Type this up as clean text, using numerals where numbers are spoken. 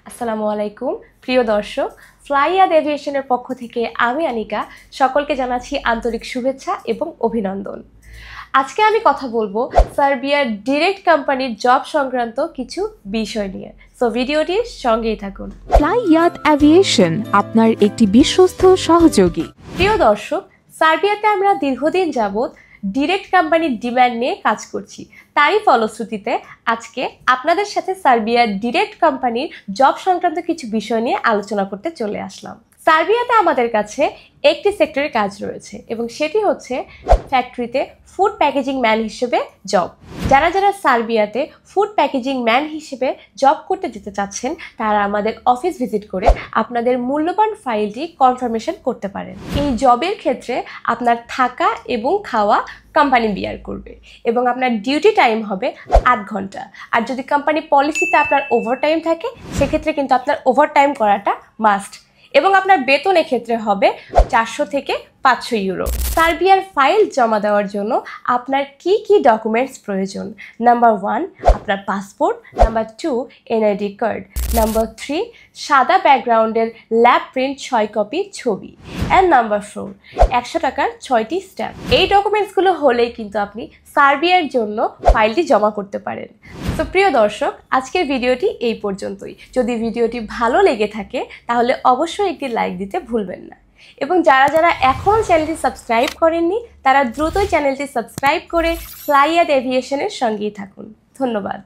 আসসালামু আলাইকুম প্রিয় দর্শক, ফ্লাইয়াদ এভিয়েশনের পক্ষ থেকে আমি আনিকা সকলকে জানাচ্ছি আন্তরিক শুভেচ্ছা এবং অভিনন্দন। আজকে আমি কথা বলবো সার্বিয়ার ডিরেক্ট কোম্পানির জব সংক্রান্ত কিছু বিষয় নিয়ে। সো ভিডিওটির সঙ্গেই থাকুন। ফ্লাইয়াদ এভিয়েশন আপনার একটি বিশ্বস্ত সহযোগী। প্রিয় দর্শক, সার্বিয়াতে আমরা দীর্ঘদিন যাবৎ ডিরেক্ট কোম্পানির ডিমান্ড নিয়ে কাজ করছি। তারই ফলশ্রুতিতে আজকে আপনাদের সাথে সার্বিয়ার ডিরেক্ট কোম্পানির জব সংক্রান্ত কিছু বিষয় নিয়ে আলোচনা করতে চলে আসলাম। সার্বিয়াতে আমাদের কাছে একটি সেক্টরে কাজ রয়েছে এবং সেটি হচ্ছে ফ্যাক্টরিতে ফুড প্যাকেজিং ম্যান হিসেবে জব। যারা যারা সার্বিয়াতে ফুড প্যাকেজিং ম্যান হিসেবে জব করতে যেতে চাচ্ছেন তারা আমাদের অফিস ভিজিট করে আপনাদের মূল্যবান ফাইলটি কনফার্মেশন করতে পারেন। এই জবের ক্ষেত্রে আপনার থাকা এবং খাওয়া কোম্পানি বিয়ার করবে এবং আপনার ডিউটি টাইম হবে 8 ঘন্টা। আর যদি কোম্পানি পলিসিতে আপনার ওভারটাইম থাকে সেক্ষেত্রে কিন্তু আপনার ওভারটাইম করাটা মাস্ট এবং আপনার বেতন ক্ষেত্রে হবে 400 থেকে 500 ইউরো। সার্বিয়ার ফাইল জমা দেওয়ার জন্য আপনার কি কি ডকুমেন্টস প্রয়োজন? নাম্বার 1 আপনার passport, number 2 NID card, number 3 সাদা ব্যাকগ্রাউন্ডের ল্যাব প্রিন্ট 6 কপি ছবি, অ্যান্ড নাম্বার 4 100 টাকার 6টি স্ট্যাম্প। এই ডকুমেন্টসগুলো হলেই কিন্তু আপনি সার্বিয়ার জন্য ফাইলটি জমা করতে পারেন। তো প্রিয় দর্শক, আজকের ভিডিওটি এই পর্যন্তই। যদি ভিডিওটি ভালো লেগে থাকে তাহলে অবশ্যই একটি লাইক দিতে ভুলবেন না এবং যারা যারা এখনও চ্যানেলটি সাবস্ক্রাইব করেননি তারা দ্রুতই চ্যানেলটি সাবস্ক্রাইব করে ফ্লাইয়াদ এভিয়েশনের সঙ্গেই থাকুন। ধন্যবাদ।